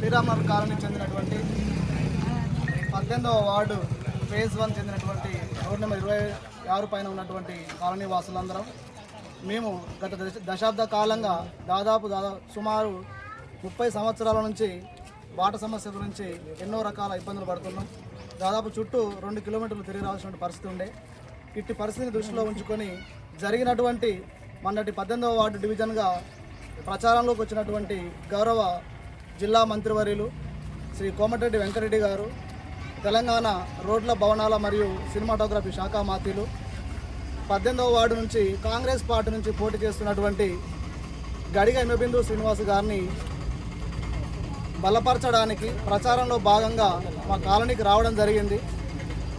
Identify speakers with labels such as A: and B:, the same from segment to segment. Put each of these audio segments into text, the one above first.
A: Sriramanagar colony చెందినటువంటి 18వ ward phase 1 చెందినటువంటి road number 26 పైన ఉన్నటువంటి కాలనీ వాసులందరం మేము గత దశాబ్ద కాలంగా దాదాపు సుమారు 30 సంవత్సరాల నుంచి బాట సమస్య గురించి ఎన్నో రకాల ఇబ్బందులు పడుతున్నాం. దాదాపు చుట్టూ 2 కిలోమీటర్లు తిరిగి రావాల్సిన పరిస్థితి ఉండే. ఇట్టి పరిస్థితిని దృష్టిలో ఉంచుకొని జరిగినటువంటి మొన్నటి 18వ వార్డు డివిజన్గా ప్రచారంలోకి వచ్చినటువంటి గౌరవ జిల్లా మంత్రివర్యులు శ్రీ కోమటిరెడ్డి వెంకటరెడ్డి గారు, తెలంగాణ రోడ్ల భవనాల మరియు సినిమాటోగ్రఫీ శాఖ మంత్రులు 18వ వార్డు నుంచి కాంగ్రెస్ పార్టీ నుంచి పోటీ చేస్తున్నటువంటి గడిగ హిమబిందు శ్రీనివాస్ గారిని బలపరచడానికి ప్రచారంలో భాగంగా మా కాలనీకి రావడం జరిగింది.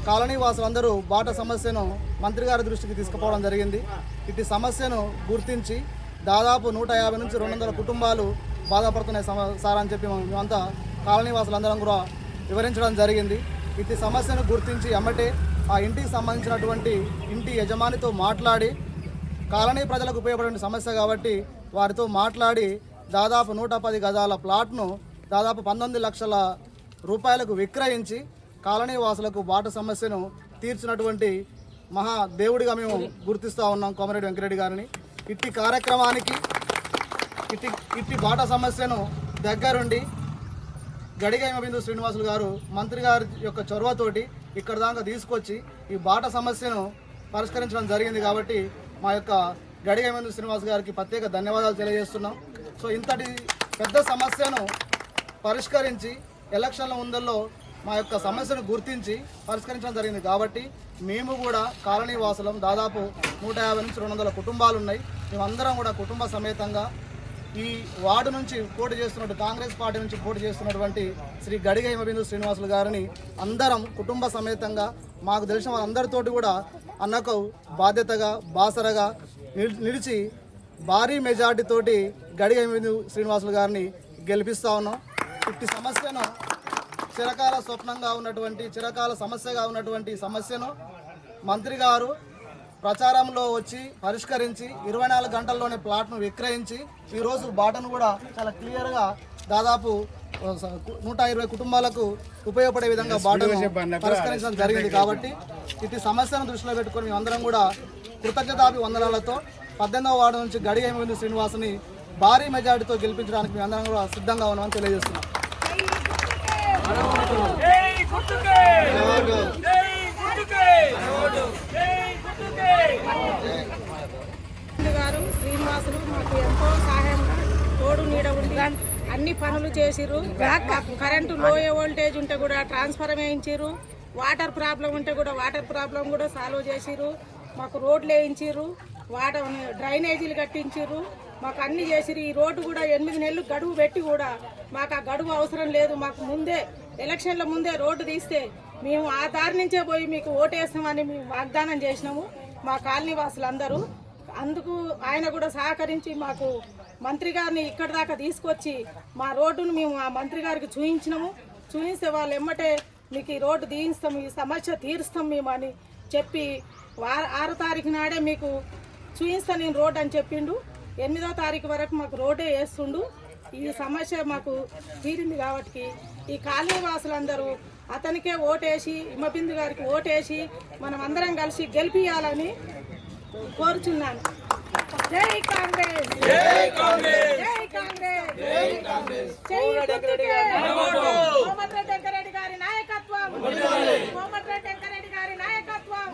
A: కాలనీ వాసులందరూ బాట సమస్యను మంత్రి గారి దృష్టికి తీసుకుపోవడం జరిగింది. ఇటు సమస్యను గుర్తించి దాదాపు 150 నుంచి 200 కుటుంబాలు బాధపడుతున్నాయి సార్ అని చెప్పి మేమంతా కాలనీ వాసులందరం కూడా వివరించడం జరిగింది. ఇటు సమస్యను గుర్తించి అమ్మటే ఆ ఇంటికి సంబంధించినటువంటి ఇంటి యజమానితో మాట్లాడి కాలనీ ప్రజలకు ఉపయోగపడే సమస్య కాబట్టి వారితో మాట్లాడి దాదాపు 110 గజాల ప్లాట్ను దాదాపు 19 లక్షల రూపాయలకు విక్రయించి కాలనీ వాసులకు బాట సమస్యను తీర్చినటువంటి మహా దేవుడిగా మేము గుర్తిస్తూ ఉన్నాం కోమటిరెడ్డి వెంకటరెడ్డి గారిని. ఇట్టి కార్యక్రమానికి ఇట్టి బాట సమస్యను దగ్గరుండి గడిగ హిమబిందు శ్రీనివాసులు గారు మంత్రి గారి యొక్క చొరవతోటి ఇక్కడ దాకా తీసుకొచ్చి ఈ బాట సమస్యను పరిష్కరించడం జరిగింది. కాబట్టి మా యొక్క గడిగ హిమబిందు శ్రీనివాస్ గారికి ప్రత్యేక ధన్యవాదాలు తెలియజేస్తున్నాం. సో ఇంతటి పెద్ద సమస్యను పరిష్కరించి ఎలక్షన్ల ముందల్లో మా యొక్క సమస్యను గుర్తించి పరిష్కరించడం జరిగింది. కాబట్టి మేము కూడా కాలనీ వాసులం దాదాపు 150 నుంచి 200 కుటుంబాలు ఉన్నాయి. మేమందరం కూడా కుటుంబ సమేతంగా ఈ వార్డు నుంచి పోటీ చేస్తున్నట్టు కాంగ్రెస్ పార్టీ నుంచి పోటీ చేస్తున్నటువంటి శ్రీ గడిగ హిమబిందు శ్రీనివాసులు గారిని అందరం కుటుంబ సమేతంగా మాకు తెలిసిన వాళ్ళందరితోటి కూడా అన్నకు బాధ్యతగా బాసరగా నిలిచి భారీ మెజార్టీతోటి గడిగ హిమబిందు శ్రీనివాసులు గారిని గెలిపిస్తూ ఉన్నాం. ఇట్టి సమస్యను చిరకాల స్వప్నంగా ఉన్నటువంటి చిరకాల సమస్యగా ఉన్నటువంటి సమస్యను మంత్రి గారు ప్రచారంలో వచ్చి పరిష్కరించి 24 గంటల్లోనే ప్లాట్ను విక్రయించి ఈరోజు బాటను కూడా చాలా క్లియర్గా దాదాపు 120 కుటుంబాలకు ఉపయోగపడే విధంగా బాటను పరిష్కరించడం జరిగింది. కాబట్టి ఇటు సమస్యను దృష్టిలో పెట్టుకొని మేమందరం కూడా కృతజ్ఞతాభి వందనాలతో 18వ వార్డు నుంచి గడిగ హిమబిందు శ్రీనివాస్ని భారీ మెజార్టీతో గెలిపించడానికి మేమందరం కూడా సిద్ధంగా ఉన్నామని తెలియజేస్తున్నాం.
B: గారు శ్రీనివాసులు మాకు ఎంతో సహాయంగా తోడు నీడ ఉండి అన్ని పనులు చేసిరు. కరెంటు లో వోల్టేజ్ ఉంటే కూడా ట్రాన్స్ఫర్ వేయించారు. వాటర్ ప్రాబ్లం ఉంటే కూడా వాటర్ ప్రాబ్లం కూడా సాల్వ్ చేసిరు. మాకు రోడ్లు వేయించారు, వాటర్ డ్రైనేజీలు కట్టించారు, మాకు అన్ని చేసిరు. ఈ రోడ్డు కూడా 8 నెలలు గడువు పెట్టి కూడా మాకు ఆ గడువు అవసరం లేదు. మాకు ముందే ఎలక్షన్ల ముందే రోడ్డు తీస్తే మేము ఆ దారి నుంచే పోయి మీకు ఓటేస్తామని మేము వాగ్దానం చేసినాము మా కాలనీ వాసులందరూ. అందుకు ఆయన కూడా సహకరించి మాకు మంత్రి గారిని ఇక్కడ దాకా తీసుకొచ్చి మా రోడ్డును మేము ఆ మంత్రి గారికి చూపించినాము. చూపిస్తే వాళ్ళు ఎమ్మటే మీకు ఈ రోడ్డు తీయిస్తాం, ఈ సమస్య తీరుస్తాం మేము అని చెప్పి 6వ తారీఖు నాడే మీకు చూపిస్తా నేను రోడ్డు అని చెప్పిండు. 8వ తారీఖు వరకు మాకు రోడ్డే వేస్తుండు. ఈ సమస్య మాకు తీరింది కాబట్టి ఈ కాలనీ వాసులందరూ అతనికే ఓటేసి హిమబిందు గారికి ఓటేసి మనం అందరం కలిసి గెలిపియాలని కోరుచున్నాను. జై కాంగ్రెస్, జై కాంగ్రెస్, జై కాంగ్రెస్, జై కాంగ్రెస్. కోమటిరెడ్డి వెంకటరెడ్డి గారి నాయకత్వం, కోమటిరెడ్డి వెంకటరెడ్డి గారి నాయకత్వం.